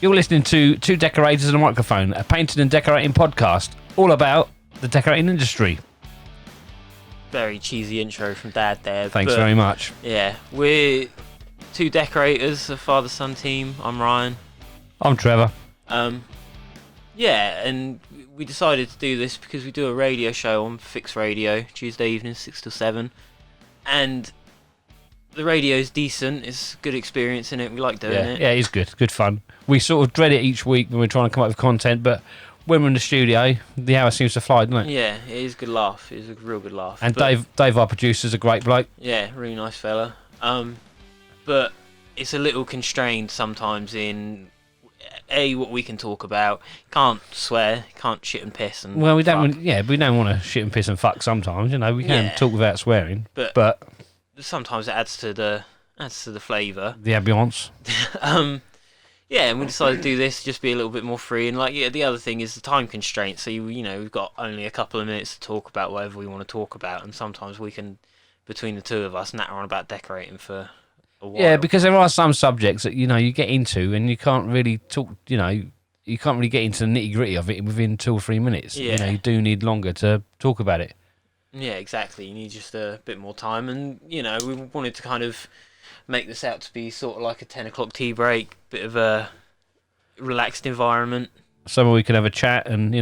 You're listening to Two Decorators and a Microphone, a painting and decorating podcast, all about the decorating industry. Very cheesy intro from Dad there. Thanks very much. Yeah, we're two decorators, a father-son team. I'm Ryan. I'm Trevor. Yeah, and we decided to do this because we do a radio show on Fix Radio, Tuesday evening, 6 till 7. And the radio's decent. It's a good experience in it. We like doing it. Yeah, it's good. Good fun. We sort of dread it each week when we're trying to come up with content, but when we're in the studio, the hour seems to fly, doesn't it? Yeah, it is a good laugh. It is a real good laugh. And Dave, our producer's a great bloke. Yeah, really nice fella. But it's a little constrained sometimes in what we can talk about. Can't swear, can't shit and piss and well, we fuck. we don't want to shit and piss and fuck sometimes. You know, we can talk without swearing, but sometimes it adds to the flavour. The ambience. Yeah, and we decided to do this, just be a little bit more free. And the other thing is the time constraint. So we've got only a couple of minutes to talk about whatever we want to talk about, and sometimes we can, between the two of us, natter on about decorating for a while. Yeah, because there are some subjects that you get into, and you can't really talk. You can't really get into the nitty gritty of it within 2 or 3 minutes. Yeah. You do need longer to talk about it. Yeah, exactly. You need just a bit more time, and we wanted to kind of make this out to be sort of like a 10 o'clock tea break, bit of a relaxed environment. Somewhere we can have a chat and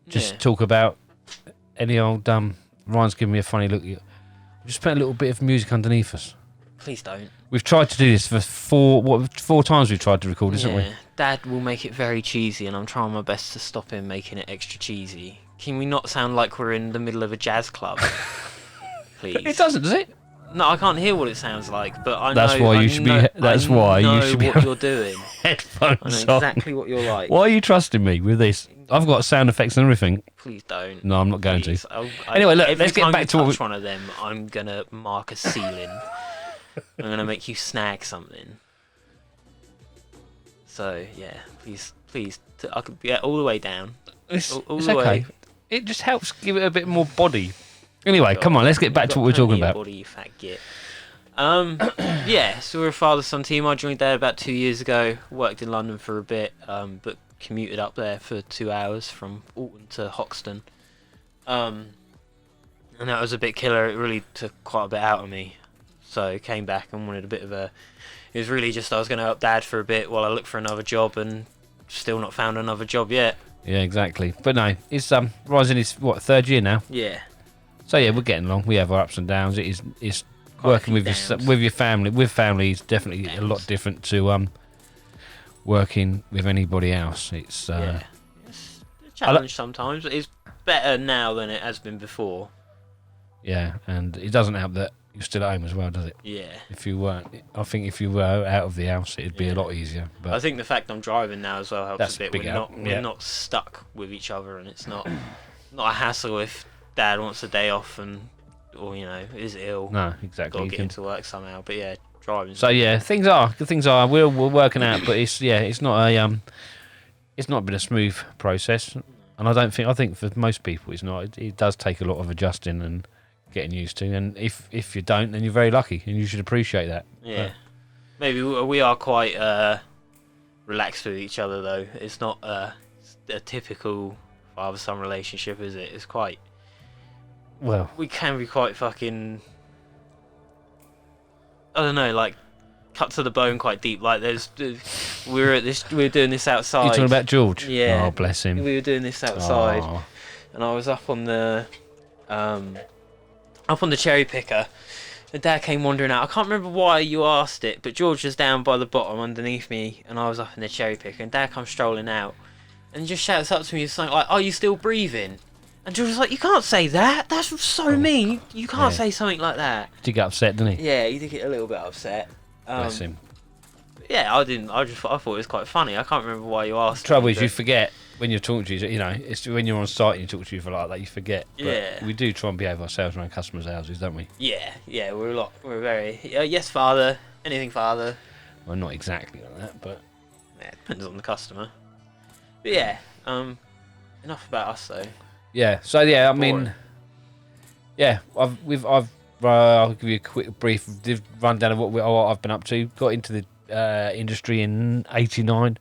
just talk about any old. Ryan's giving me a funny look. Just put a little bit of music underneath us. Please don't. We've tried to do this for four times. We've tried to record, isn't we? Dad will make it very cheesy, and I'm trying my best to stop him making it extra cheesy. Can we not sound like we're in the middle of a jazz club? Please. It doesn't, does it? No, I can't hear what it sounds like, but I That's know. why you should be. That's why you should be. What you're doing. Headphones I know on. exactly what you're like. Why are you trusting me with this? I've got sound effects and everything. Please don't. No, I'm not going Please. to. Anyway, look, let's get back to what. Every time you touch one of them, I'm gonna mark a ceiling. I'm gonna make you snag something. So yeah, please, I could all the way down. It's the okay. way. It just helps give it a bit more body. Anyway, come on, let's get back to what we're talking about. Body, you fat git. Yeah, so we're a father-son team. I joined Dad about 2 years ago. Worked in London for a bit, but commuted up there for 2 hours from Alton to Hoxton. And that was a bit killer. It really took quite a bit out of me. So came back and wanted a bit of a. It was really just I was going to help Dad for a bit while I looked for another job, and still not found another job yet. Yeah, exactly. But no, it's Ryan's in his third year now. Yeah. So yeah, we're getting along. We have our ups and downs. It's working with your family. With family is definitely a lot different to working with anybody else. It's it's a challenge sometimes. It's better now than it has been before. Yeah, and it doesn't help that you're still at home as well, does it? Yeah. If you weren't, I think if you were out of the house, it'd be a lot easier. But I think the fact I'm driving now as well helps that's a bit. big help. We're not stuck with each other, and it's not a hassle if Dad wants a day off or is ill. No, exactly. Got to get into work somehow. But yeah, driving. So yeah, things are we're working out, but it's not been a smooth process, and I think for most people it's not. It does take a lot of adjusting and getting used to, and if you don't, then you're very lucky, and you should appreciate that. Yeah, maybe we are quite relaxed with each other though. It's not a typical father-son relationship, is it? It's quite. Well, we can be quite fucking. I don't know, like cut to the bone, quite deep. Like we were doing this outside. You talking about George? Yeah. Oh, bless him. We were doing this outside, and I was up on the cherry picker. And Dad came wandering out. I can't remember why you asked it, but George was down by the bottom underneath me, and I was up in the cherry picker. And Dad comes strolling out, and just shouts up to me something like, "Are you still breathing?" And George was like, "You can't say that. That's so mean. You can't say something like that." Did he get upset, didn't he? Yeah, he did get a little bit upset. Bless him. Yeah, I didn't. I thought it was quite funny. I can't remember why you asked. The trouble is, you forget when you're talking to you. It's when you're on site and you talk to you for like that, you forget. But we do try and behave ourselves around customers' houses, don't we? Yeah. We're very yes, father. Anything, father. Well, not exactly like that, but it depends on the customer. But yeah, enough about us though. Yeah. So yeah, I mean, yeah, I'll give you a quick brief rundown of what I've been up to. Got into the industry in '89.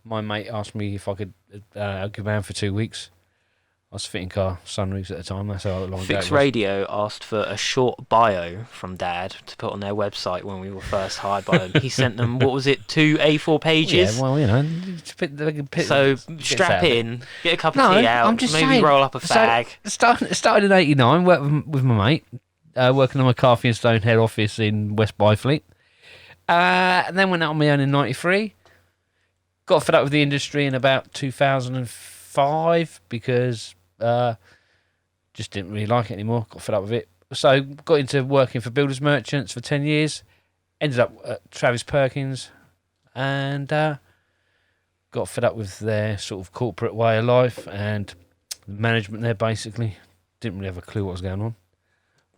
My mate asked me if I could go around for 2 weeks. I was fitting car sunroofs at the time. That's how long ago it Fix was. Radio asked for a short bio from Dad to put on their website when we were first hired by them. He sent them, what was it, 2 A4 pages? Yeah, well, you know. So strap in, get a cup of tea out, I'm just maybe saying, roll up a fag. Started in '89, worked with my mate, working on my Carthy and Stone head office in West Byfleet. And then went out on my own in '93. Got fed up with the industry in about 2005 because just didn't really like it anymore. Got fed up with it. So got into working for builders merchants for 10 years. Ended up at Travis Perkins and got fed up with their sort of corporate way of life and the management there basically. Didn't really have a clue what was going on.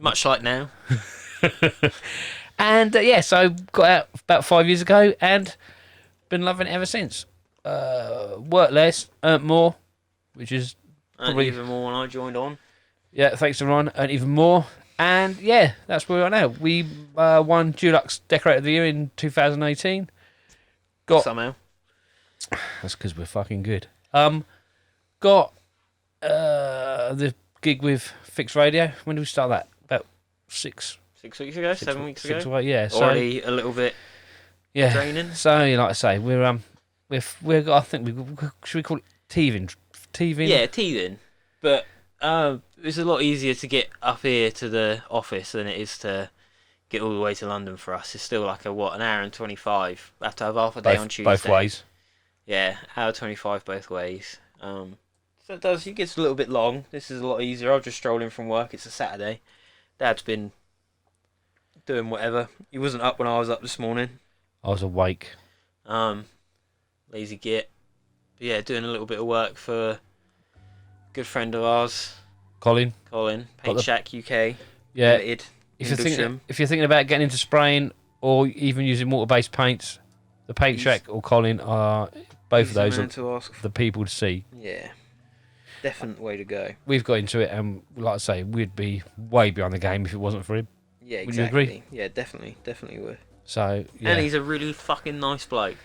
Much like now. And so got out about 5 years ago and been loving it ever since. Worked less, earned more, which is probably even more when I joined on. Yeah, thanks to Ron, earned even more. And yeah, that's where we are now. We won Dulux Decorator of the Year in 2018. Somehow. That's because we're fucking good. Got the gig with Fix Radio. When did we start that? About 6 weeks ago, 7 weeks ago. 6 away, yeah. Already a little bit draining. So like I say, we're I think we should we call it teething? Teething? Yeah, teething. But it's a lot easier to get up here to the office than it is to get all the way to London for us. It's still like an hour and 25. I have to have half a day on Tuesday. Both ways. Yeah, hour 25 both ways. So it gets a little bit long. This is a lot easier. I've just strolled in from work. It's a Saturday. Dad's been doing whatever. He wasn't up when I was up this morning. I was awake. Lazy git. But yeah, doing a little bit of work for a good friend of ours, Colin, Paint Shack UK. Yeah. Limited, If you're thinking about getting into spraying or even using water-based paints, the Paint Shack or Colin are both of those are the people to see. Yeah, definite way to go. We've got into it, and like I say, we'd be way behind the game if it wasn't for him. Yeah, exactly. Would you agree? Yeah, definitely would. So yeah. And he's a really fucking nice bloke.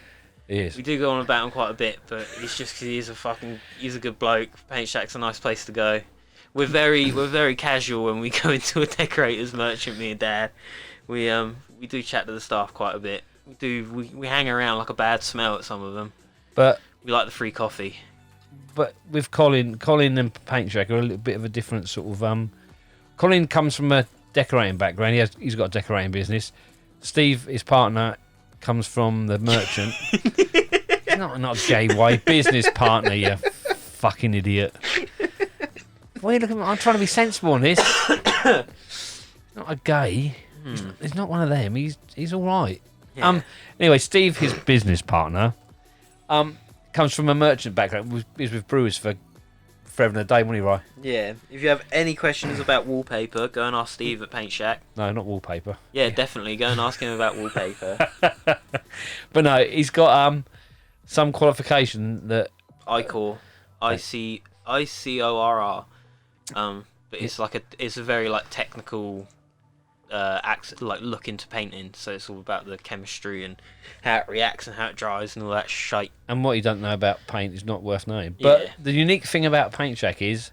He is. We do go on about him quite a bit, but it's just because he's a good bloke. Paint Shack's a nice place to go. We're very casual when we go into a decorators merchant. Me and Dad, we do chat to the staff quite a bit. We hang around like a bad smell at some of them. But we like the free coffee. But with Colin and Paint Shack are a little bit of a different sort of. Colin comes from a decorating background. He's got a decorating business. Steve, his partner, comes from the merchant. not a gay way. Business partner, you fucking idiot. Why are you looking at me? I'm trying to be sensible on this. Not a gay. He's not one of them. He's all right. Yeah. Anyway, Steve, his business partner, comes from a merchant background. He's with brewers for forever and a day, wasn't he, Rye? Yeah. If you have any questions about wallpaper, go and ask Steve at Paint Shack. No, not wallpaper. Yeah, definitely. Go and ask him about wallpaper. But no, he's got some qualification that ICOR, ICORR. But it's a very like technical look into painting. So it's all about the chemistry and how it reacts and how it dries and all that shite. And what you don't know about paint is not worth knowing. But the unique thing about Paint Shack is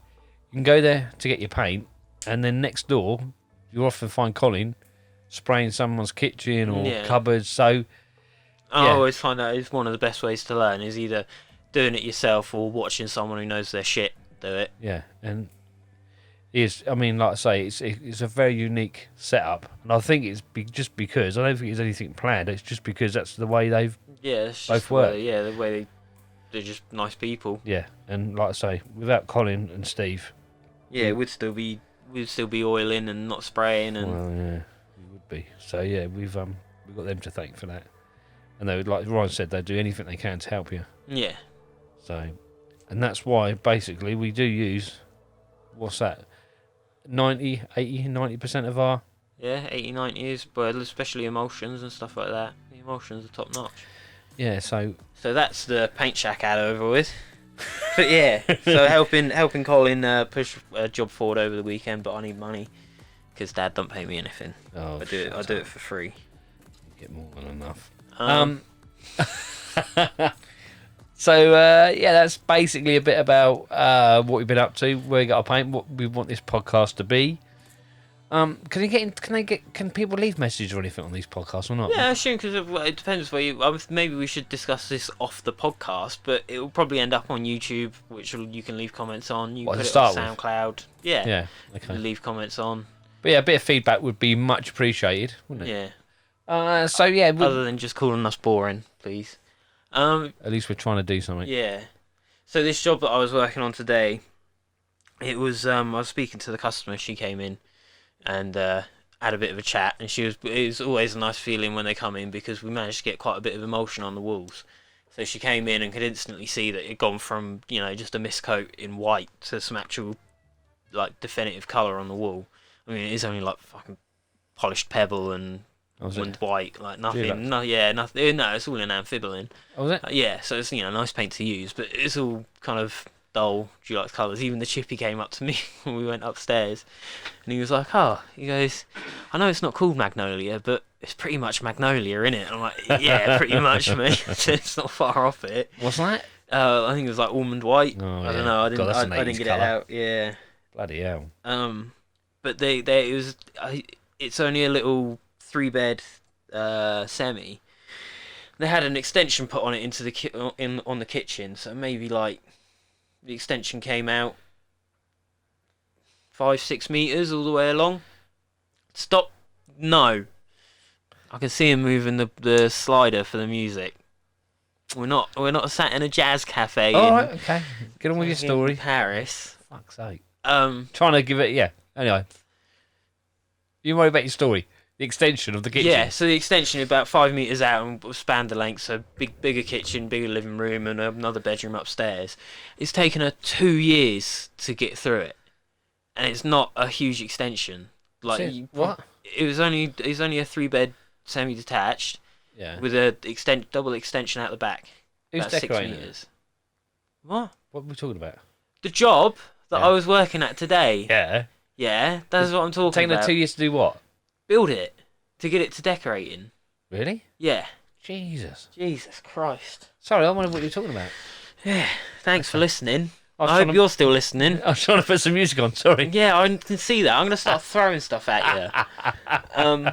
you can go there to get your paint, and then next door you often find Colin spraying someone's kitchen or cupboards. So I always find that is one of the best ways to learn is either doing it yourself or watching someone who knows their shit do it. Yeah, and I mean, like I say, it's a very unique setup, and I think it's just because I don't think it's anything planned. It's just because that's the way they've both worked. The way they're just nice people. Yeah, and like I say, without Colin and Steve, we'd still be oiling and not spraying and. Well, yeah, we would be. So yeah, we've got them to thank for that, and they would, like Ryan said, they'd do anything they can to help you. Yeah. So, and that's why basically we do use what's that? 90% of our 80-90 is, but especially emulsions and stuff like that. The emulsions are top notch. Yeah, so that's the Paint Shack ad over with. But yeah, so helping Colin push a job forward over the weekend, but I need money because Dad don't pay me anything. I do it for free. You get more than enough. So yeah, that's basically a bit about what we've been up to, where we got our paint, what we want this podcast to be. Can people leave messages or anything on these podcasts or not? Yeah, I assume because it depends where you. Maybe we should discuss this off the podcast, but it will probably end up on YouTube, which you can leave comments on. You can put it on SoundCloud. Yeah. Yeah. Okay. Leave comments on. But yeah, a bit of feedback would be much appreciated, wouldn't it? Yeah. So yeah. Other than just calling us boring, please. At least we're trying to do something. Yeah. So this job that I was working on today, it was I was speaking to the customer. She came in and had a bit of a chat, and it was always a nice feeling when they come in because we managed to get quite a bit of emotion on the walls. So she came in and could instantly see that it had gone from just a mist coat in white to some actual like definitive colour on the wall. I mean, it is only like fucking polished pebble and white, like nothing. Nothing. No, it's all in amphiboline. Oh, was it? Yeah, so it's nice paint to use, but it's all kind of dull Dulux colours. Even the chippy came up to me when we went upstairs, and he was like, he goes, I know it's not called Magnolia, but it's pretty much Magnolia, innit? I'm like, yeah, pretty much, mate. It's not far off it. What's that? I think it was like almond white. Oh, I don't know. I didn't get colour. it out. Yeah. Bloody hell. But it's only a little 3-bed semi. They had an extension put on it into the on the kitchen, so maybe like the extension came out 5-6 meters all the way along. Stop! No, I can see him moving the slider for the music. We're not sat in a jazz cafe. Right, okay. Get on with your story. In Paris. Fuck's sake. Trying to give it. Yeah. Anyway, you worry about your story. The extension of the kitchen. Yeah, so the extension about 5 meters out and spanned the length, so bigger kitchen, bigger living room, and another bedroom upstairs. It's taken her 2 years to get through it, and it's not a huge extension. Like what? It was only a 3-bed semi-detached. Yeah. With a double extension out the back. Who's about decorating 6 meters. What? What are we talking about? The job that I was working at today. Yeah. Yeah, that's what I'm talking Taking about. her 2 years to do what? Build it. To get it to decorating. Really? Yeah. Jesus Christ. Sorry, I wonder what you're talking about. Yeah. Thanks for listening. I hope you're still listening. I was trying to put some music on, sorry. Yeah, I can see that. I'm going to start throwing stuff at you.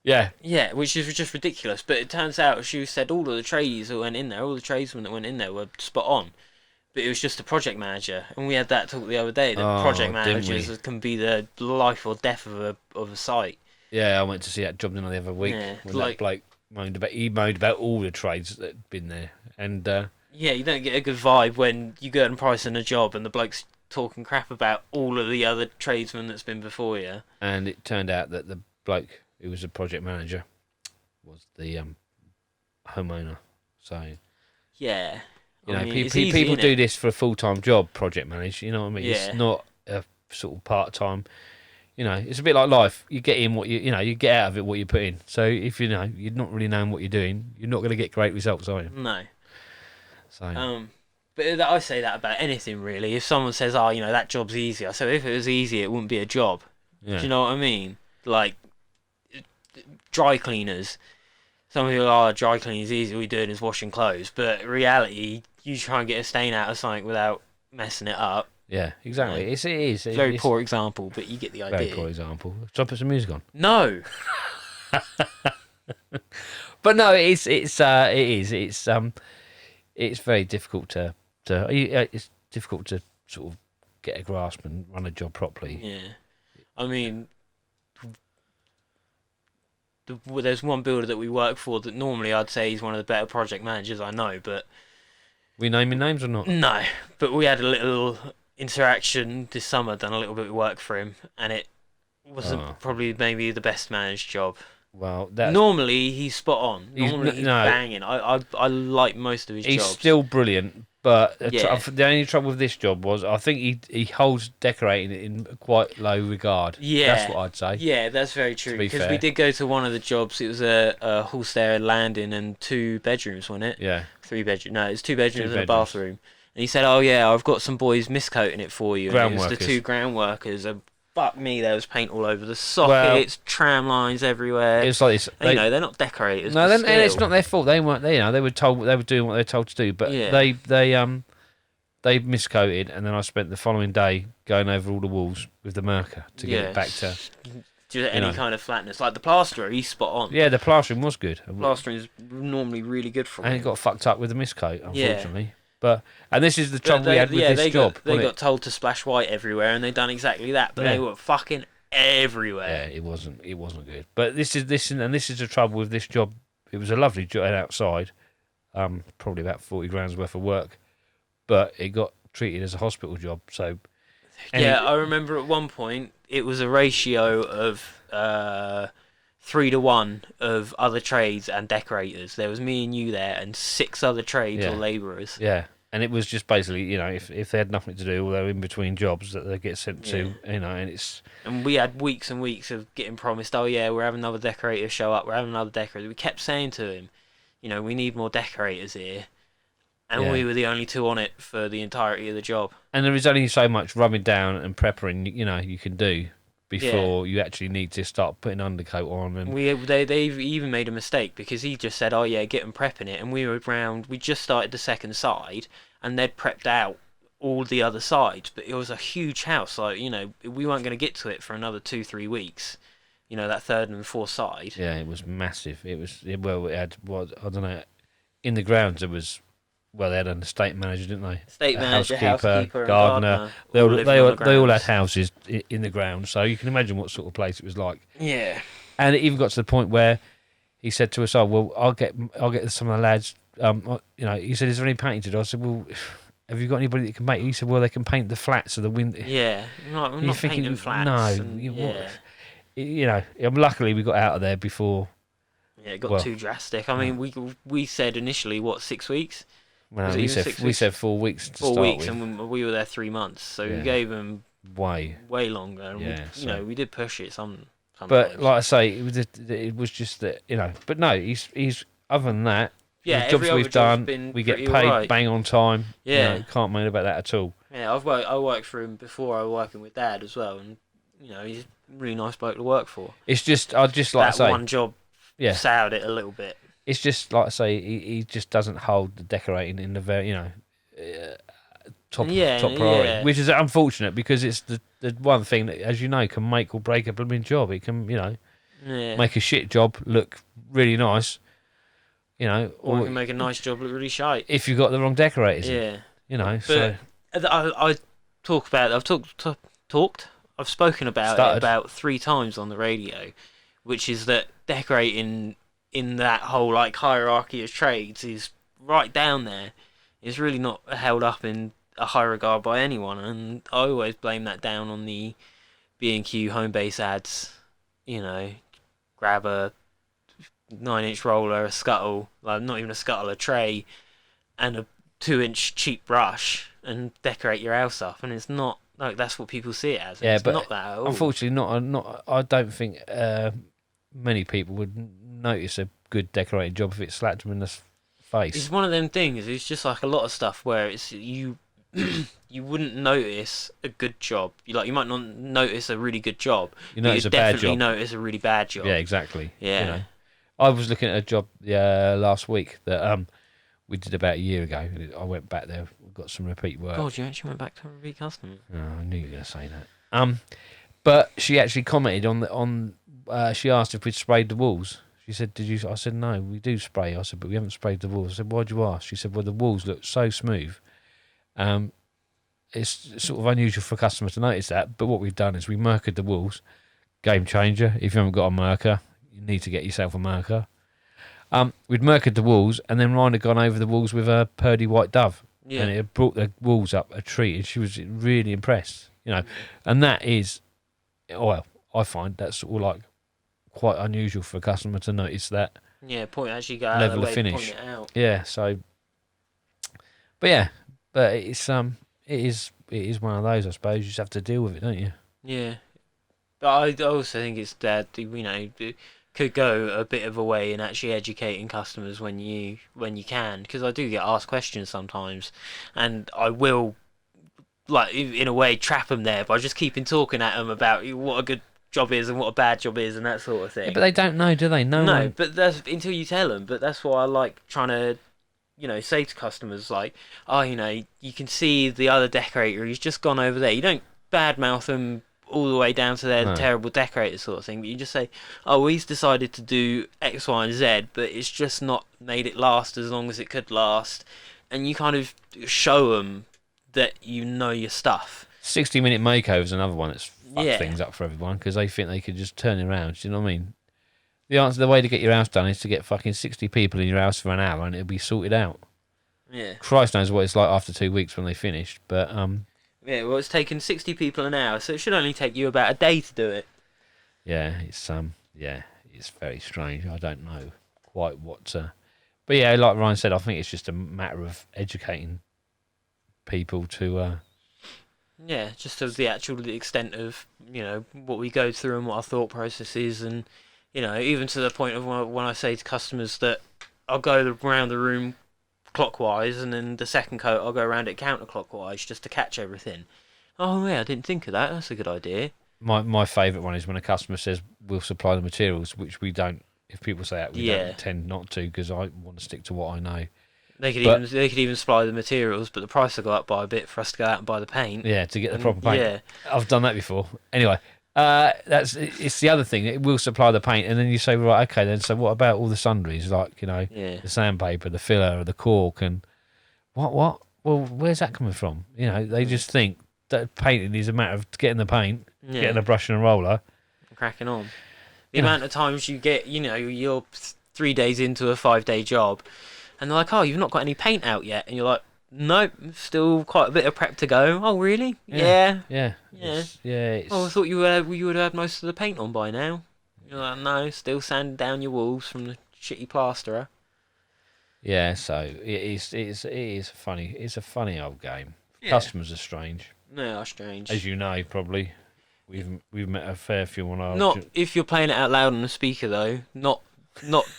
Yeah. Yeah, which is just ridiculous. But it turns out she said all of the tradies that went in there, all the tradesmen that went in there were spot on. But it was just a project manager, and we had that talk the other day. That project managers can be the life or death of a site. Yeah, I went to see that job the other week. Yeah, when that bloke moaned about all the trades that had been there, and yeah, you don't get a good vibe when you go and price in a job and the bloke's talking crap about all of the other tradesmen that's been before you. And it turned out that the bloke who was a project manager was the homeowner. So yeah. I mean, people do this for a full-time job, project manager, you know what I mean? Yeah. It's not a sort of part-time, it's a bit like life. You get in what you get out of it what you put in. So if you're not really knowing what you're doing, you're not going to get great results, are you? No. So. But I say that about anything, really. If someone says, that job's easy, I say, if it was easy, it wouldn't be a job. Yeah. Do you know what I mean? Like, dry cleaners. Some people are dry cleaning is easy, all you're doing is washing clothes. But in reality, you try and get a stain out of something without messing it up. Yeah, exactly. It is. It's a very poor example, but you get the idea. Very poor example. Should I put some music on? No. But no, it is. It's very difficult to it's difficult to sort of get a grasp and run a job properly. Yeah. I mean, there's one builder that we work for that normally I'd say he's one of the better project managers I know, but... We naming names or not? No, but we had a little interaction this summer, done a little bit of work for him, and it wasn't probably maybe the best managed job. Well, normally he's spot on. Normally he's banging. I like most of his jobs. He's still brilliant, but the only trouble with this job was I think he holds decorating in quite low regard. Yeah, that's what I'd say. Yeah, that's very true. Because we did go to one of the jobs. It was a hall stair landing and 2 bedrooms, wasn't it? Yeah. 3 bedrooms. No, it's 2 bedrooms and a bathroom. And he said, "Oh yeah, I've got some boys miscoating it for you." And it was the 2 ground workers. fuck me, there was paint all over the sockets, tram lines everywhere. It's like this. And, they're not decorators. No, but and it's still. not their fault. They weren't. They were told they were doing what they were told to do, but they miscoated, and then I spent the following day going over all the walls with the marker to get it back to just any kind of flatness. Like the plasterer, he's spot on. Yeah, the plastering was good. Plastering is normally really good for and him. it got fucked up with the miscoat, unfortunately. And this is the trouble we had with this they job. They got told to splash white everywhere, and they done exactly that. But they were fucking everywhere. Yeah, it wasn't good. But this is the trouble with this job. It was a lovely job outside, probably about 40 grand's worth of work, but it got treated as a hospital job. So I remember at one point it was a ratio of 3-to-1 of other trades and decorators. There was me and you there, and 6 other trades or labourers. Yeah. And it was just basically, if they had nothing to do, or they were in between jobs, that they get sent to, and it's... And we had weeks and weeks of getting promised, oh yeah, we're having another decorator show up, we're having another decorator. We kept saying to him, we need more decorators here. And we were the only 2 on it for the entirety of the job. And there is only so much rubbing down and prepping, you can do before you actually need to start putting undercoat on. And they even made a mistake, because he just said, oh yeah, get them prepping it, and we just started the second side, and they'd prepped out all the other sides, but it was a huge house, like, we weren't going to get to it for another 2-3 weeks, that third and fourth side. Yeah, it was massive. It had, I don't know, in the grounds there was, they had an estate manager, didn't they? Estate manager, housekeeper, gardener. They all had houses in the ground, so you can imagine what sort of place it was like. Yeah. And it even got to the point where he said to us, "Oh, well, I'll get some of the lads." He said, "Is there any painting to do?" I said, "Well, have you got anybody that can paint?" He said, "Well, they can paint the flats of the window." Yeah, I'm not painting flats. No, luckily we got out of there before. Yeah, it got too drastic. I mean, we said initially 6 weeks. Well, we said 4 weeks to start 4 weeks, with. And we were there 3 months, so we gave them way longer. And we did push it sometimes. But like I say, it was just that, But no, he's other than that. Yeah, the jobs we've done, we get paid bang on time. Yeah, can't moan about that at all. Yeah, I worked for him before. I was working with Dad as well, and he's a really nice bloke to work for. It's just I'd just like that to say one job soured it a little bit. It's just like I say, he just doesn't hold the decorating in the very top priority, which is unfortunate, because it's the one thing that, as you know, can make or break a blooming job. It can make a shit job look really nice, or it can make a nice job look really shite if you've got the wrong decorators. But I talk about it. I've spoken about it about 3 times on the radio, which is that decorating in that whole hierarchy of trades is right down there. It's really not held up in a high regard by anyone, and I always blame that down on the B&Q home base ads. Grab a 9-inch roller, a scuttle, not even a scuttle, a tray, and a 2-inch cheap brush, and decorate your house up. And it's not that's what people see it as. Yeah, it's but not that at all. Unfortunately, not. I don't think many people would notice a good decorating job if it slapped them in the face. It's one of them things. It's just like a lot of stuff where it's you wouldn't notice a good job. You might not notice a really good job. You notice a bad job. Definitely notice a really bad job. Yeah, exactly. Yeah. I was looking at a job last week that we did about a year ago. I went back there, got some repeat work. God, you actually went back to a repeat customer. Oh, I knew you were going to say that. But she actually commented on she asked if we'd sprayed the walls. She said, "Did you?" I said, "No, we do spray." I said, "But we haven't sprayed the walls." I said, "Why'd you ask?" She said, "Well, the walls look so smooth. It's sort of unusual for a customer to notice that. But what we've done is we mercured the walls. Game changer. If you haven't got a merker, you need to get yourself a merker." We'd mercured the walls, and then Ryan had gone over the walls with a Purdy white dove, and it had brought the walls up a treat, and she was really impressed. And that is, well, I find that's sort of quite unusual for a customer to notice that. Yeah, actually go out level of the of way finish. To point it out. Yeah, so, but it's it is one of those, I suppose. You just have to deal with it, don't you? Yeah, but I also think it's that it could go a bit of a way in actually educating customers when you can, because I do get asked questions sometimes, and I will like in a way trap them there by just keeping talking at them about what a good job is and what a bad job is and that sort of thing. Yeah, but they don't know, do they? No one. But that's until you tell them. But that's why I like trying to, say to customers like, oh, you can see the other decorator. He's just gone over there. You don't badmouth them all the way down to their terrible decorator sort of thing. But you just say, oh, well, he's decided to do X, Y, and Z, but it's just not made it last as long as it could last. And you kind of show them that you know your stuff. 60-minute makeover is another one that's fucked things up for everyone because they think they could just turn it around. Do you know what I mean? The way to get your house done is to get fucking 60 people in your house for an hour and it'll be sorted out. Yeah. Christ knows what it's like after 2 weeks when they finished, but yeah, well, it's taken 60 people an hour, so it should only take you about a day to do it. Yeah, it's very strange. I don't know quite what. But yeah, like Ryan said, I think it's just a matter of educating people to. Yeah, just to the extent of what we go through and what our thought process is, and even to the point of when I say to customers that I'll go around the room clockwise, and then the second coat I'll go around it counterclockwise just to catch everything. Oh yeah, I didn't think of that. That's a good idea. My favourite one is when a customer says we'll supply the materials, which we don't. If people say that, we don't tend not to because I want to stick to what I know. They could even supply the materials, but the price will go up by a bit for us to go out and buy the paint. Yeah, to get the proper paint. Yeah, I've done that before. Anyway, it's the other thing. It will supply the paint, and then you say, right, okay, then. So what about all the sundries, like the sandpaper, the filler, the cork, and what? Well, where's that coming from? They just think that painting is a matter of getting the paint, getting a brush and a roller, and cracking on. The amount of times you get, you're 3 days into a 5-day job, and they're like, oh, you've not got any paint out yet, and you're like, nope, still quite a bit of prep to go. Oh, really? Yeah. Oh, I thought you would have had most of the paint on by now. You're like, no, still sanding down your walls from the shitty plasterer. Yeah, so it is funny. It's a funny old game. Yeah. Customers are strange. They are strange. As you know, probably. We've met a fair few on our... Not if you're playing it out loud on the speaker, though. Not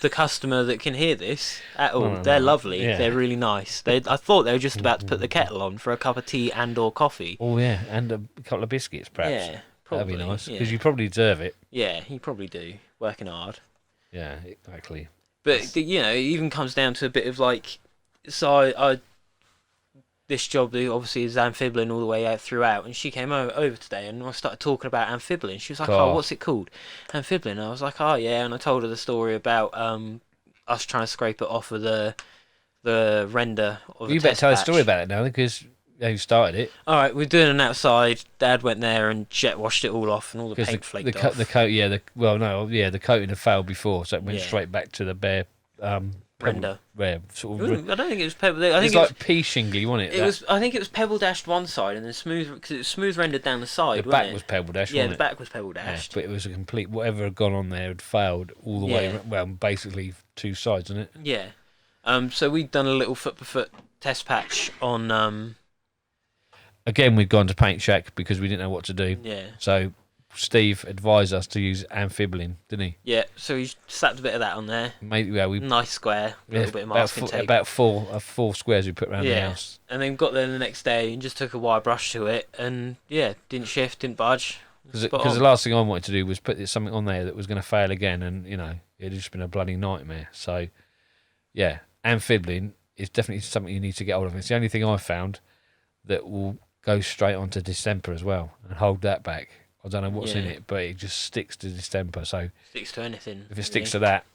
the customer that can hear this at all. They're lovely. Yeah. They're really nice. I thought they were just about to put the kettle on for a cup of tea and or coffee. Oh, yeah, and a couple of biscuits, perhaps. Yeah, probably. That'd be nice, because you probably deserve it. Yeah, you probably do. Working hard. Yeah, exactly. But, it even comes down to a bit of like... So I this job obviously is amphibian all the way out throughout, and she came over today and I started talking about amphibian. She was like, oh, what's it called? Amphibian. I was like, oh yeah, and I told her the story about us trying to scrape it off of the render of the You better tell a story about it now because you started it. Alright, we're doing it outside. Dad went there and jet washed it all off and all the paint flaked off. The coat, the coating had failed before, so it went straight back to the bare render. Sort of, I don't think it was pebble. I think it's like pea shingly, wasn't it? I think it was pebble dashed one side and then smooth, because it was smooth rendered down the side. The back was pebble dashed. Yeah, the back was pebble dashed. Yeah, but it was a complete whatever had gone on there had failed all the way. Well, basically two sides, isn't it? Yeah. So we'd done a little foot by foot test patch on. Again, we'd gone to Paint Shack because we didn't know what to do. Yeah. So Steve advised us to use amphibian, didn't he? Yeah, so he slapped a bit of that on there. We nice square, a little bit of masking tape. About four squares we put around the house. And then got there the next day and just took a wire brush to it, and didn't shift, didn't budge. Because the last thing I wanted to do was put something on there that was going to fail again, and it'd just been a bloody nightmare. So, yeah, amphibian is definitely something you need to get hold of. It's the only thing I've found that will go straight onto distemper as well and hold that back. I don't know what's in it, but it just sticks to distemper. So sticks to anything. If it sticks to that,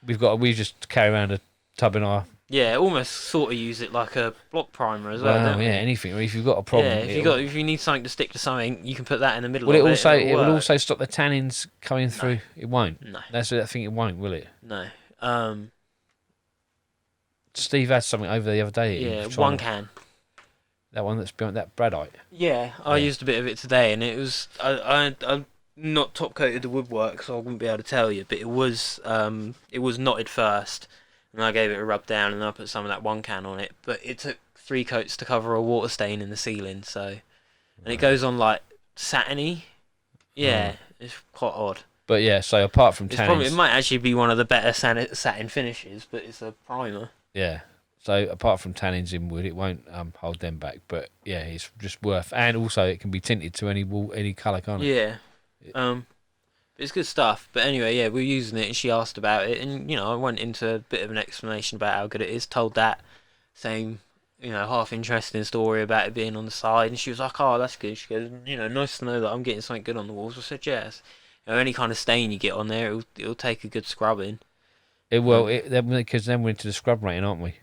we just carry around a tub in our... Yeah, almost sort of use it like a block primer as well. Don't we? Anything. If you've got a problem, if you need something to stick to something, you can put that in the middle. Will it will also stop the tannins coming through? It won't. No, that's the thing. It won't, will it? No. Steve had something over the other day. Yeah, one can. That one that's behind that Bradite. Yeah, I used a bit of it today, and it was I not top coated the woodwork, so I wouldn't be able to tell you, but it was knotted first, and I gave it a rub down, and I put some of that one can on it. But it took 3 coats to cover a water stain in the ceiling, so and it goes on like satiny. Yeah, it's quite odd. But yeah, so apart from tannins, it might actually be one of the better satin finishes, but it's a primer. Yeah. So apart from tannins in wood, it won't hold them back. But yeah, it's just worth. And also, it can be tinted to any colour, can't it? Yeah. It's good stuff. But anyway, yeah, we were using it, and she asked about it, and I went into a bit of an explanation about how good it is. Told that same, half interesting story about it being on the side, and she was like, "Oh, that's good." She goes, "Nice to know that I'm getting something good on the walls." I said, "Yes." Any kind of stain you get on there, it'll take a good scrubbing. It will. Because then we're into the scrub rating, aren't we?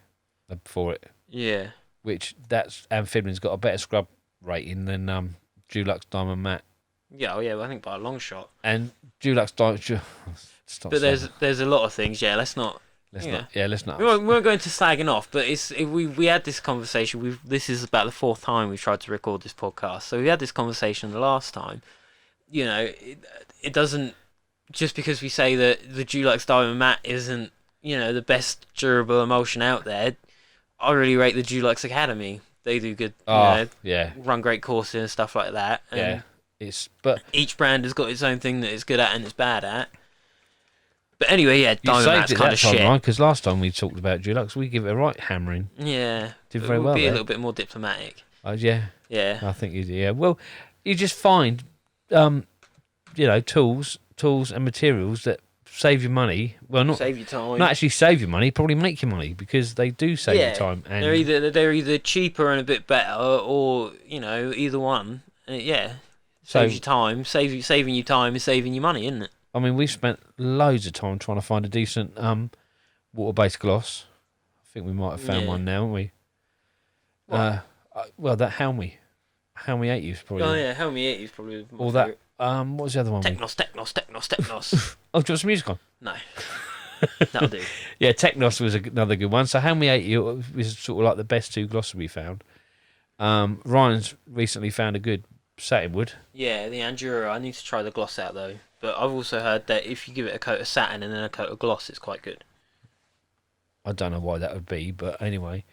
For it. Yeah. Which that's Amphibian's got a better scrub rating than Dulux Diamond Matte. Yeah, I think by a long shot. And Dulux Diamond. But there's a lot of things. Yeah, let's not. Let's not. We won't go into slagging off, but we had this conversation. This is about the fourth time we've tried to record this podcast. So we had this conversation the last time. It doesn't, just because we say that the Dulux Diamond Matte isn't the best durable emulsion out there. I really rate the Dulux Academy. They do good. Run great courses and stuff like that. And but each brand has got its own thing that it's good at and it's bad at. But anyway, yeah, Diamond Matte's kind of shit. Because last time we talked about Dulux, we give it a right hammering. Yeah, did very well. Be a little bit more diplomatic. Yeah. I think you do. Yeah. Well, you just find, tools and materials that save you money. Well, not save you time. Not actually save you money. Probably make you money because they do save you time. And they're either cheaper and a bit better, or either one. Saves you time. Saving you time is saving you money, isn't it? I mean, we've spent loads of time trying to find a decent water-based gloss. I think we might have found one now, haven't we? Well, that Helmy 80 is probably. Oh yeah, Helmy 80 is probably. Or that. What was the other one? Technos. Oh, do you want some music on? No. That'll do. Yeah, Technos was another good one. So Helmy 80 was sort of like the best two glosses we found. Ryan's recently found a good satin wood. Yeah, the Andura. I need to try the gloss out though. But I've also heard that if you give it a coat of satin and then a coat of gloss, it's quite good. I don't know why that would be, but anyway.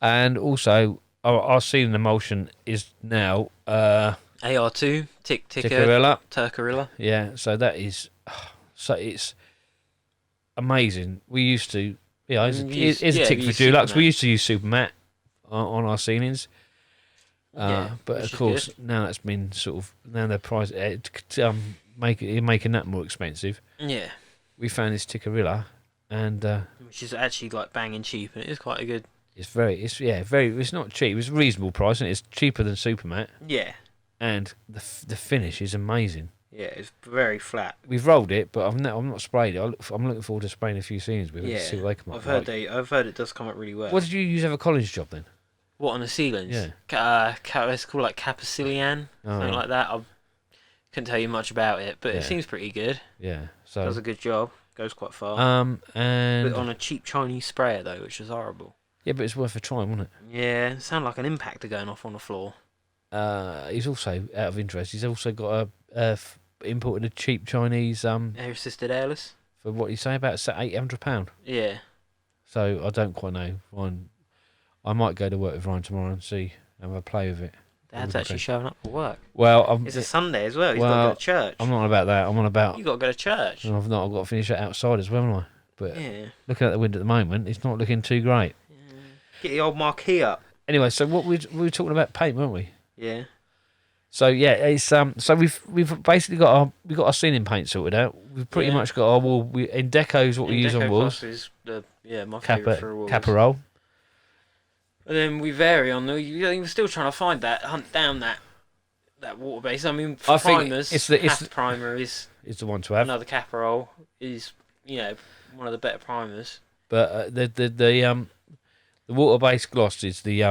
And also, our ceiling emulsion is now AR2, Tikkurila. Yeah, so that is, so it's amazing. We used to, it's a tick for Dulux. We used to use Super Matte on our ceilings. But of course, now that's been now they're priced, making that more expensive. Yeah. We found this Tikkurila, and which is actually like banging cheap, and it is quite a good. It's not cheap. It's a reasonable price, and it's cheaper than Super Matte. Yeah. And the finish is amazing. Yeah, it's very flat. We've rolled it, but I've not sprayed it. I'm looking forward to spraying a few ceilings with it to see what they come up. I've heard it does come up really well. What did you use over college job then? What, on the ceilings? Yeah. It's called like Capicillian, something like that. I couldn't tell you much about it, but it seems pretty good. Yeah. So does a good job. Goes quite far. And but on a cheap Chinese sprayer though, which is horrible. Yeah, but it's worth a try, wasn't it? Yeah, it sounded like an impactor going off on the floor. He's also, out of interest, he's also got imported a cheap Chinese air-assisted airless. For what you say, about £800. Yeah. So I don't quite know. I might go to work with Ryan tomorrow and have a play with it. Dad's actually showing up for work. Well, it's a Sunday as well. He's got to go to church. I'm not on about that. I'm on about. You got to go to church. I've got to finish it outside as well, haven't I? But looking at the window at the moment, it's not looking too great. Yeah. Get the old marquee up. Anyway, so we were talking about paint, weren't we? Yeah. So yeah, it's so we've basically got our ceiling paint sorted out. We've pretty much got our wall. In Deco's what we use on walls. Is my favourite for walls. Caparol. And then we vary on we're still trying to hunt down that water base. I mean, for primers, the primer is the one to have. Another Caparol is one of the better primers. But the water based gloss is the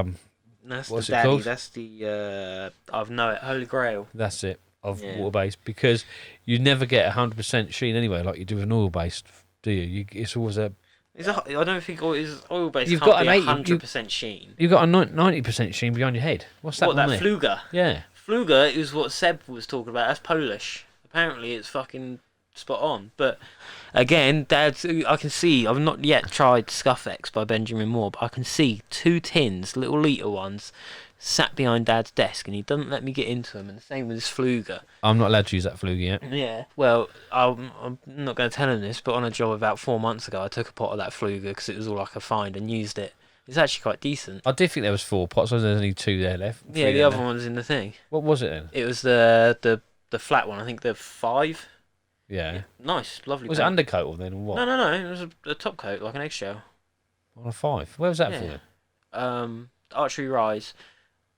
That's what's the it called? That's the I've known it, Holy Grail. That's it of water based, because you never get 100% sheen anyway, like you do with an oil based, do you? It's always a. I don't think oil based. You've can't got be an 100% sheen. You've got a 90% sheen behind your head. What's that? What, that Fluger? Yeah. Fluger is what Seb was talking about. That's Polish. Apparently, it's fucking spot on. But again, I can see. I've not yet tried Scuffex by Benjamin Moore, but I can see 2 tins, little litre ones, sat behind Dad's desk, and he doesn't let me get into them. And the same with this Fluger. I'm not allowed to use that Fluger yet. Yeah. Well, I'm not going to tell him this, but on a job about 4 months ago, I took a pot of that Fluger because it was all I could find and used it. It's actually quite decent. I did think there was 4 pots. So there's only 2 there left. Yeah, 3 the there other left. one's in the thing. What was it then? It was the flat one. I think the 5. Yeah. Nice, lovely. Was it paint. undercoat or then or what? No. It was a top coat, like an eggshell. On a 5. Where was that Yeah. for then? Archery Rise.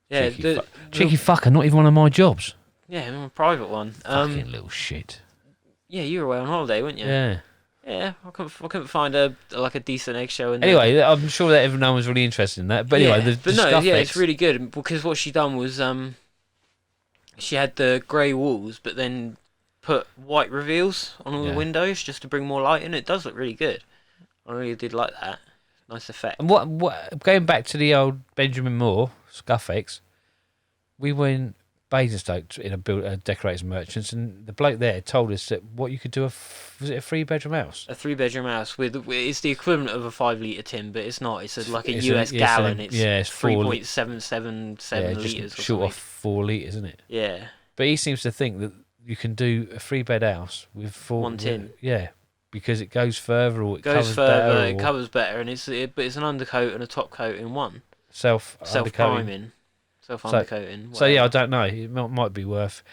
Yeah, Cheeky fucker, not even one of my jobs. yeah, a private one. Fucking little shit. Yeah, you were away on holiday, weren't you? Yeah. Yeah, I couldn't find a decent eggshell in there. Anyway, I'm sure that everyone was really interested in that. But anyway, the Scuffex, it's really good because what she done was she had the grey walls, but then put white reveals on all the windows just to bring more light in. It does look really good. I really did like that. Nice effect. And what going back to the old Benjamin Moore Scuffex, we were in Basingstoke in a decorators merchants, and the bloke there told us that what you could do was it a 3-bedroom house? A 3-bedroom house with it's the equivalent of a 5-litre tin, but it's not. It's like a It's US gallon. It's it's 3.777 litres. Short off 4 litres, isn't it? Yeah. But he seems to think that you can do a 3-bed house with 4 1 tin. Yeah, because it goes further or it Goes covers further. better. It covers better, and but it's an undercoat and a top coat in one. Self Priming. Self undercoating. So yeah, I don't know. It might be worth.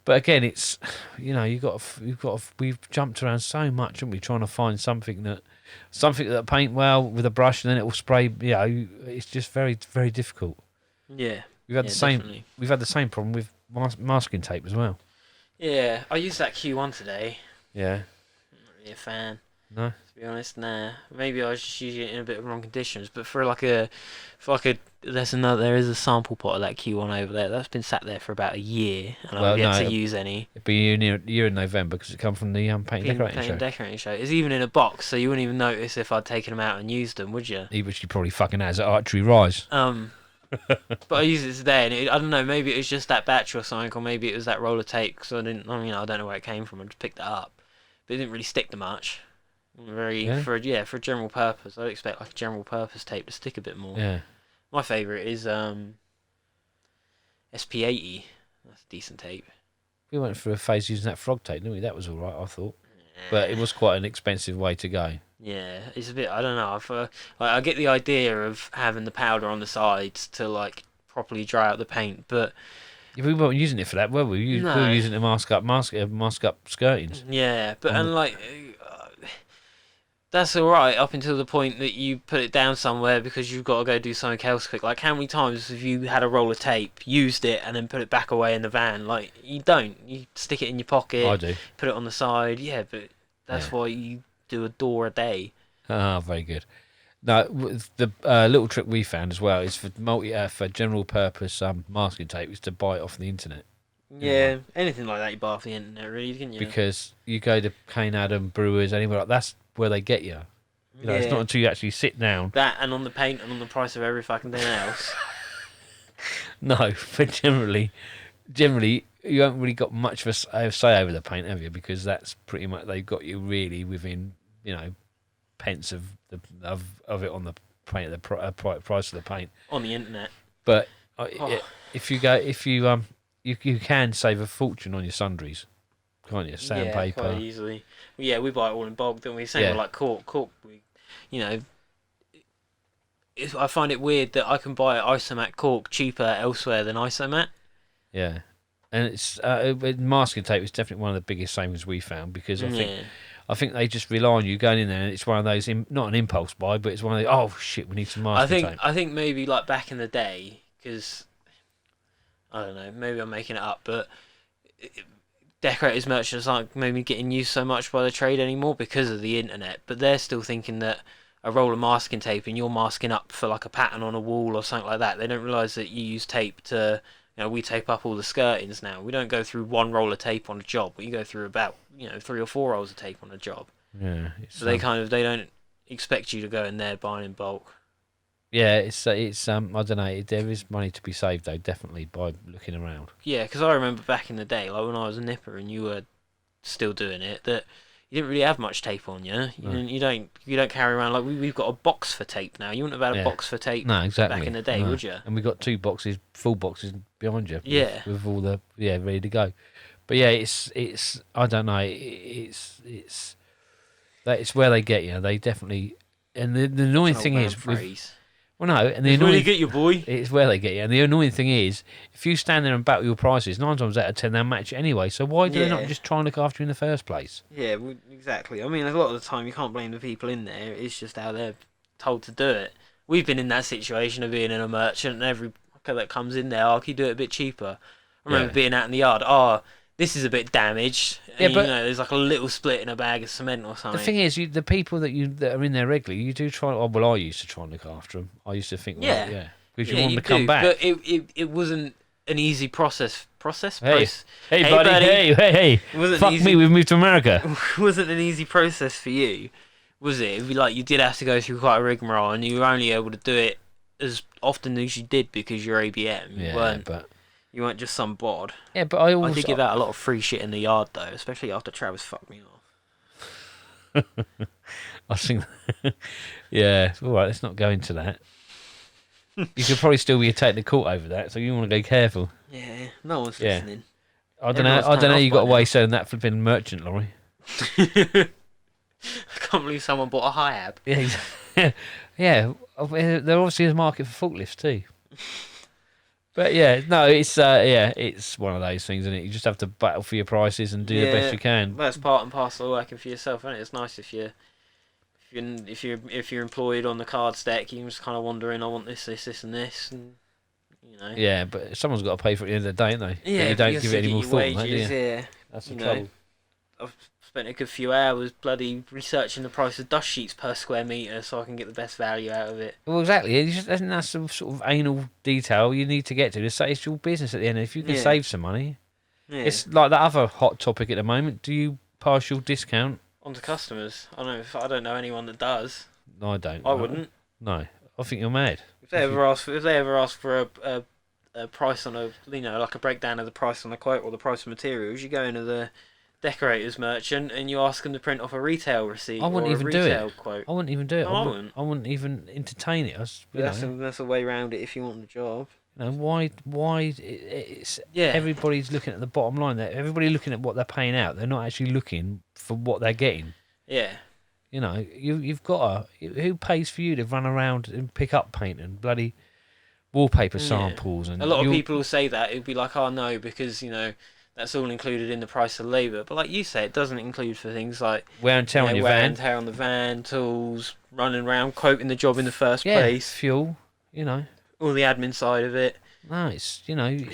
But again, it's we've jumped around so much, haven't we? Trying to find something that paint well with a brush and then it will spray. It's just very very difficult. Yeah. We've had the same. Definitely. We've had the same problem with masking tape as well. Yeah, I used that Q1 today. Yeah. I'm not really a fan. No. To be honest, nah. Maybe I was just using it in a bit of wrong conditions. But there is a sample pot of that Q1 over there that's been sat there for about a year, and I've yet to use any. It'd be a year in November because it come from the paint decorating show. It's even in a box, so you wouldn't even notice if I'd taken them out and used them, would you? Which you probably fucking has at Archery Rise. But I used it today, and I don't know. Maybe it was just that batch or something, or maybe it was that roller tape. Because I don't know where it came from. I just picked it up, but it didn't really stick to much. For a general purpose. I'd expect like a general purpose tape to stick a bit more. Yeah. My favourite is SP80. That's a decent tape. We went through a phase using that frog tape, didn't we? That was all right, I thought. But it was quite an expensive way to go. Yeah, it's a bit. I don't know. I get the idea of having the powder on the sides to like properly dry out the paint, but we weren't using it for that, were we? We were using it to mask up skirtings. Yeah, but that's all right up until the point that you put it down somewhere because you've got to go do something else quick. Like, how many times have you had a roll of tape, used it, and then put it back away in the van? Like, you don't. You stick it in your pocket. I do. Put it on the side. Yeah, but that's why you do a door a day. Ah, very good. Now, the little trick we found as well is for general purpose masking tape is to buy it off the internet. Yeah, anything like that you buy off the internet, really, didn't you? Because you go to Cane Adam, Brewers, anywhere like that's where they get you. It's not until you actually sit down. That and on the paint and on the price of every fucking thing else. No, but generally, you haven't really got much of a say over the paint, have you? Because that's pretty much they've got you really within pence of it on the paint, the price of the paint on the internet. But if you can save a fortune on your sundries, can't you? Sandpaper. Yeah, quite easily. Yeah, we buy it all in bulk, don't we? Same with like cork. Cork, I find it weird that I can buy Isomat cork cheaper elsewhere than Isomat. Yeah, and it's masking tape is definitely one of the biggest savings we found because I think they just rely on you going in there, and it's one of those not an impulse buy, but it's one of those, oh shit, we need some masking tape. I think maybe like back in the day, because I don't know, maybe I'm making it up, but decorators merchants aren't maybe getting used so much by the trade anymore because of the internet, but they're still thinking that a roll of masking tape and you're masking up for like a pattern on a wall or something like that. They don't realise that you use tape to, we tape up all the skirtings now. We don't go through one roll of tape on a job. We go through about 3 or 4 rolls of tape on a job. Yeah. So they don't expect you to go in there buying in bulk. Yeah, it's I don't know. There is money to be saved though, definitely by looking around. Yeah, because I remember back in the day, like when I was a nipper and you were still doing it, that you didn't really have much tape on you. You don't carry around like we've got a box for tape now. You wouldn't have had a box for tape. No, exactly. Back in the day, would you? And we got 2 boxes, full boxes behind you. Yeah. With all the ready to go. But yeah, it's I don't know. It's where they get you. They definitely. And the annoying thing is Well, no, and the It's where annoying they get you, boy. it's where they get you. And the annoying thing is, if you stand there and battle your prices, 9 times out of 10 they'll match it anyway. So why do they not Yeah. just try and look after you in the first place? Yeah, well, exactly. I mean, a lot of the time you can't blame the people in there. It's just how they're told to do it. We've been in that situation of being in a merchant, and every worker that comes in there, can you do it a bit cheaper? I remember being out in the yard. This is a bit damaged. Yeah, And, but there's like a little split in a bag of cement or something. the thing is, the people that are in there regularly, you do try. Oh, well, I used to try and look after them. I used to think, well, Yeah. because you Yeah, want them to come do, back. but it wasn't an easy process. Hey, buddy, hey, It wasn't fuck easy. me, we've moved to America. Wasn't an easy process for you, was it? It'd be like you did have to go through quite a rigmarole, and you were only able to do it as often as you did because you're ABM. You weren't just some bod. Yeah, but I I did give out a lot of free shit in the yard though, especially after Travis fucked me off. I think, yeah, all right. Let's not go into that. You could probably still be taken to court over that, so you want to go careful. Yeah, no one's Yeah. listening. I don't know. Everyone's turned You off got by away now. selling that flipping merchant lorry. I can't believe someone bought a Hiab. Yeah, yeah. There obviously is a market for forklifts too. But yeah, no, it's one of those things, isn't it? You just have to battle for your prices and do the best you can. That's part and parcel of working for yourself, isn't it? It's nice if you're employed on the card stack, you can just kind of wander in. I want this, and this, and Yeah, but someone's got to pay for it at the end of the day, don't they? Yeah, but you don't you're give it any sick more of thought your than that, do you? wages, yeah. That's the You know. trouble. I've spent a good few hours bloody researching the price of dust sheets per square metre so I can get the best value out of it. Well, exactly. That's the sort of anal detail you need to get to. Just say it's your business at the end. If you can Yeah. save some money, Yeah. it's like that other hot topic at the moment. Do you partial discount? On to customers. I don't know anyone that does. No, I don't. I wouldn't. No, I think you're mad. If they ever ask for a price on like a breakdown of the price on a quote or the price of materials, you go into the Decorators merchant and you ask them to print off a retail receipt I wouldn't or even a do retail it. quote. I wouldn't even do it. No, I wouldn't. I wouldn't even entertain it. That's a way around it if you want the job. Why? It's Yeah. everybody's looking at the bottom line. Everybody's looking at what they're paying out. They're not actually looking for what they're getting. Yeah. You've got to. Who pays for you to run around and pick up paint and bloody wallpaper samples? And a lot of people will say that it'd be like, oh no, because that's all included in the price of labour. But like you say, it doesn't include for things like wear and tear on your wear van, and tear on the van, tools, running around quoting the job in the first yeah, place, fuel. all the admin side of it. No, it's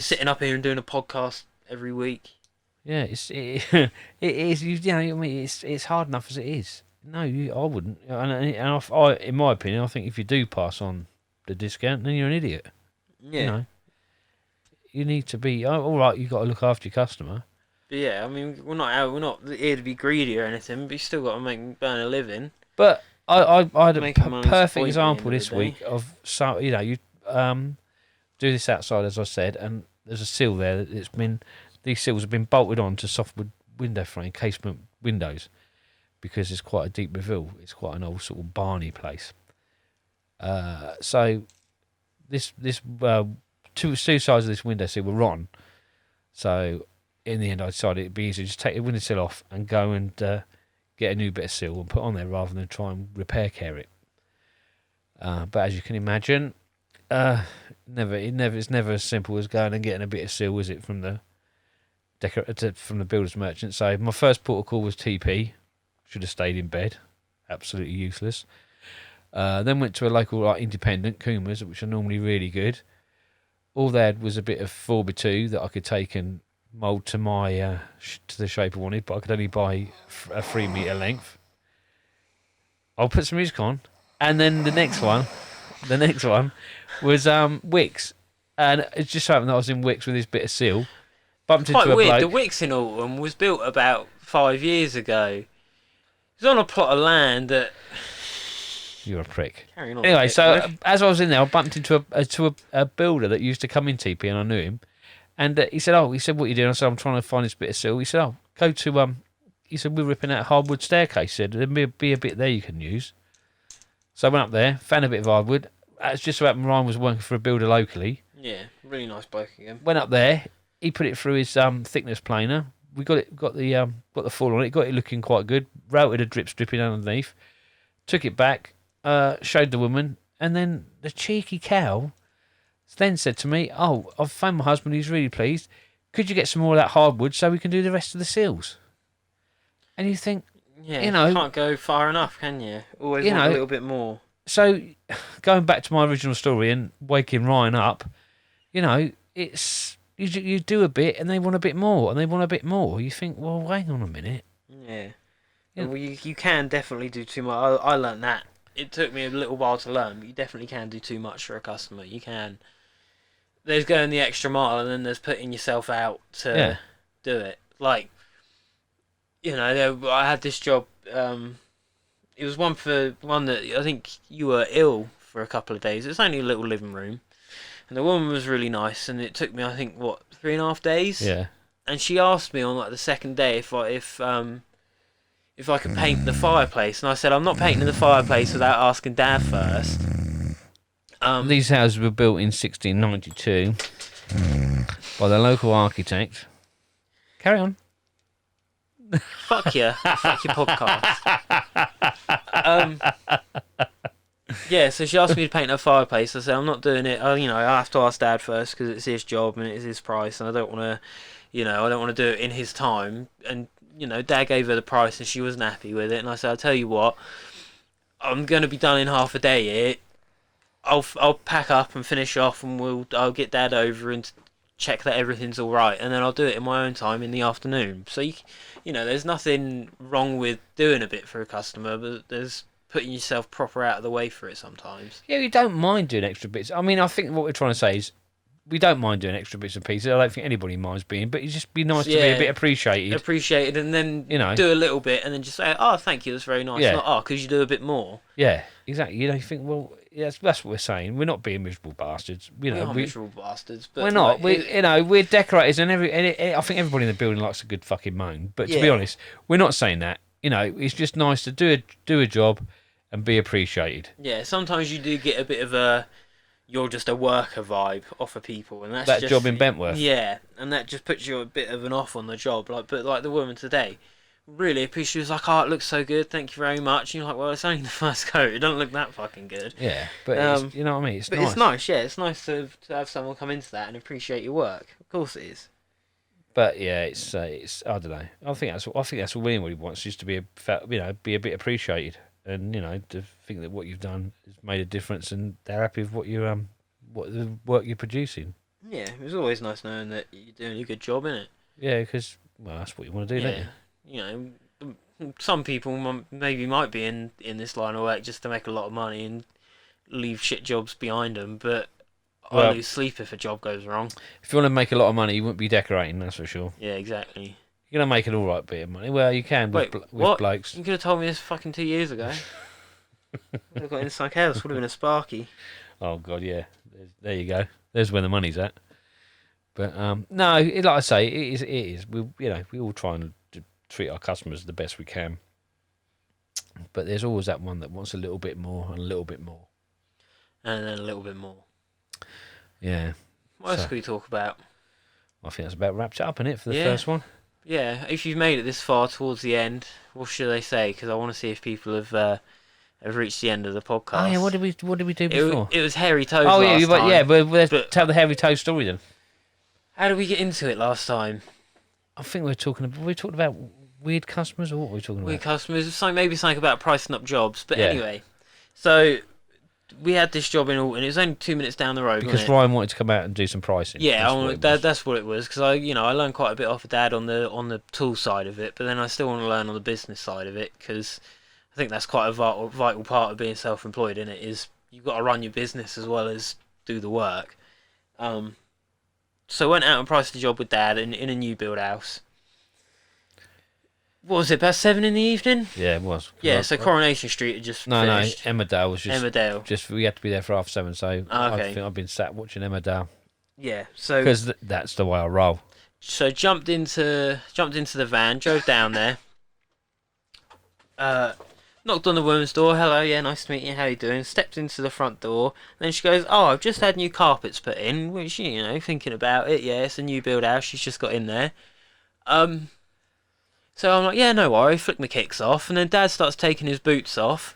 Sitting up here and doing a podcast every week. yeah, it is. I mean, it's hard enough as it is. No, I wouldn't. And in my opinion, I think if you do pass on the discount, then you're an idiot. Yeah. You need to be all right. You got to look after your customer. But yeah, I mean, we're not here to be greedy or anything, but you still got to burn a living. But I had a Making money's the perfect point at the example end of this the week of you do this outside, as I said, and there's a sill there. These sills have been bolted on to softwood window frame casement windows because it's quite a deep reveal. It's quite an old sort of barny place. So this two sides of this window sill were rotten. So in the end, I decided it'd be easier to just take the windowsill off and go and get a new bit of sill and put on there rather than try and repair care it. But as you can imagine, it's never as simple as going and getting a bit of sill, is it, from the builder's merchant? So my first port of call was TP. Should have stayed in bed. Absolutely useless. Then went to a local independent, Coomers, which are normally really good. All they had was a bit of 4x2 that I could take and mould to my to the shape I wanted, but I could only buy a 3 metre length. I'll put some music on, and then the next one was Wicks, and it just so happened that I was in Wicks with this bit of seal. Bumped Quite into a weird. bloke. The Wicks in Alton was built about 5 years ago. It was on a plot of land that. You're a prick. Carrying on. Anyway, so as I was in there, I bumped into a builder that used to come in TP, and I knew him. And he said, what are you doing? I said, I'm trying to find this bit of seal. He said, go to he said, we're ripping out a hardwood staircase. He said, there'll be a bit there you can use. So I went up there, found a bit of hardwood. It's just so happened Ryan was working for a builder locally. Yeah, really nice bloke again. Went up there, he put it through his thickness planer. We got the fall on it, got it looking quite good. Routed a drip stripping underneath. Took it back. Showed the woman, And then the cheeky cow then said to me, "Oh, I've phoned my husband. He's really pleased. Could you get some more of that hardwood so we can do the rest of the seals?" And you think, Yeah, you know, can't go far enough, can you? Always you want know, a little bit more. so going back to my original story and waking Ryan up, you know, it's you do a bit and they want a bit more and they want a bit more. You think, well, hang on a minute. Yeah. Yeah. Well, you can definitely do too much. I learned that. It took me a little while to learn, but you definitely can do too much for a customer. You can. There's going the extra mile, and then there's putting yourself out to do it. Like, you know, I had this job. It was one that I think you were ill for a couple of days. It was only a little living room, and the woman was really nice. And it took me, I think, 3.5 days. Yeah. And she asked me on like the second day if I could paint the fireplace, and I said I'm not painting the fireplace without asking Dad first. These houses were built in 1692 by the local architect. Carry on. Fuck you, fuck your podcast. Yeah, so she asked me to paint her fireplace. I said I'm not doing it. I have to ask Dad first because it's his job and it's his price, and I don't want to do it in his time. And Dad gave her the price and she wasn't happy with it. And I said, I'll tell you what, I'm going to be done in half a day here. I'll pack up and finish off, and I'll get Dad over and check that everything's all right, and then I'll do it in my own time in the afternoon. So there's nothing wrong with doing a bit for a customer, but there's putting yourself proper out of the way for it sometimes. Yeah, you don't mind doing extra bits. I mean, I think what we're trying to say is we don't mind doing extra bits and pieces. I don't think anybody minds being, but it'd just be nice to be a bit appreciated. And then do a little bit, and then just say, "Oh, thank you, that's very nice." Yeah. Not, "Oh, could you do a bit more?" Yeah, exactly. You think, well, that's what we're saying. We're not being miserable bastards. We are miserable bastards, but we're not. We're decorators, and I think everybody in the building likes a good fucking moan. But to be honest, we're not saying that. It's just nice to do a job and be appreciated. Yeah, sometimes you do get a bit of you're just a worker vibe off of people, and that's that just, job in Bentworth. Yeah, and that just puts you a bit of an off on the job. Like the woman today, really appreciative. She was like, "Oh, it looks so good, thank you very much." And you're like, "Well, it's only the first coat. It doesn't look that fucking good." Yeah, but it's, you know what I mean. It's nice. It's nice. Yeah, it's nice to have someone come into that and appreciate your work. Of course, it is. But yeah, it's I don't know. I think that's all anybody wants, just to be be a bit appreciated, and to think that what you've done has made a difference, and they're happy with what the work you're producing. Yeah, it was always nice knowing that you're doing a good job, innit? Yeah, because that's what you want to do, don't you? Some people might be in this line of work just to make a lot of money and leave shit jobs behind them, but I lose sleep if a job goes wrong. If you want to make a lot of money, you wouldn't be decorating, that's for sure. Yeah, exactly. You're going to make an alright bit of money. Well, you can with blokes. You could have told me this fucking 2 years ago. Would have got into something else. Would have been a Sparky. Oh, God, yeah. There you go. There's where the money's at. But, no, like I say, it is. We all try and treat our customers the best we can. But there's always that one that wants a little bit more and a little bit more. And then a little bit more. Yeah. What else could we talk about? I think that's about wrapped it up, innit, for the first one? Yeah, if you've made it this far towards the end, what should I say? Because I want to see if people have reached the end of the podcast. Oh yeah, what did we do before? It was hairy toes. Oh last time. yeah, but tell the hairy toe story then. How did we get into it last time? I think we talked about weird customers, or what were we talking about? Weird customers, maybe something about pricing up jobs. But anyway, so we had this job in Alton. It was only 2 minutes down the road. Because Ryan wanted to come out and do some pricing. Yeah, that's what it was. Because I learned quite a bit off of Dad on the tool side of it, but then I still want to learn on the business side of it, because I think that's quite a vital part of being self-employed. In it is you've got to run your business as well as do the work. So I went out and priced a job with Dad in a new build house. What was it, about 7 in the evening? Yeah, it was. Yeah, so Coronation Street had just finished. No, Emmerdale was just... Emmerdale. We had to be there for 7:30, so okay. I think I've been sat watching Emmerdale. Yeah, so... Because that's the way I roll. So jumped into the van, drove down there, knocked on the woman's door. "Hello, yeah, nice to meet you, how you doing?" Stepped into the front door, and then she goes, "Oh, I've just had new carpets put in," which, thinking about it, yeah, it's a new build house, she's just got in there. So I'm like, yeah, no worry, flick my kicks off, and then Dad starts taking his boots off,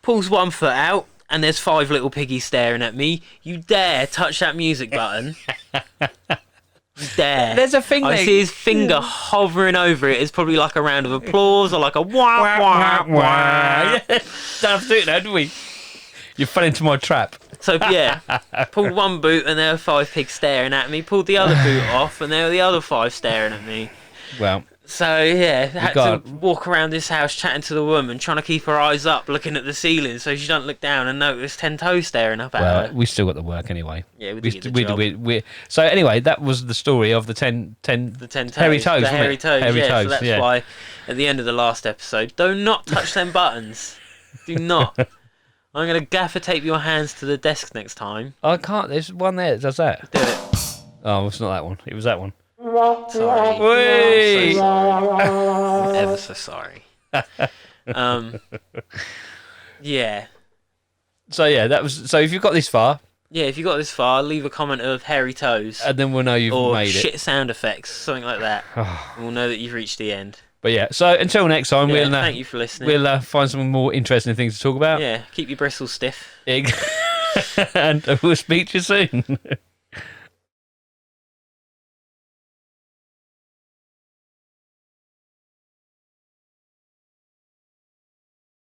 pulls one foot out, and there's 5 little piggies staring at me. You dare touch that music button? You dare. There's a thing I there. see his finger hovering over it. It's probably like a round of applause or like a wah, wah, wah. Yeah. Don't have to do it now, do we? You fell into my trap. So, yeah, pulled one boot and there were 5 pigs staring at me. Pulled the other boot off and there were the other 5 staring at me. Well, So, yeah, had to walk around this house chatting to the woman, trying to keep her eyes up, looking at the ceiling so she don't look down and notice 10 toes staring up at her. we still got the work anyway. Yeah, we did the job. So anyway, that was the story of the 10 The 10 toes. hairy toes, The wasn't hairy it? toes, Hairy yeah. toes, So that's yeah. why, at the end of the last episode, do not touch them buttons. Do not. I'm going to gaffer tape your hands to the desk next time. I can't. There's one there that does that. Do it. Oh, it's not that one. It was that one. Sorry. Whee! I'm ever so sorry. Yeah. So yeah, that was. So if you've got this far, Yeah, if you got this far, leave a comment of hairy toes. and then we'll know you've Or made shit it. sound effects, something like that. And we'll know that you've reached the end. But yeah. So until next time, Yeah, we'll thank you for listening. we'll find some more interesting things to talk about. Yeah, keep your bristles stiff. And we'll speak to you soon.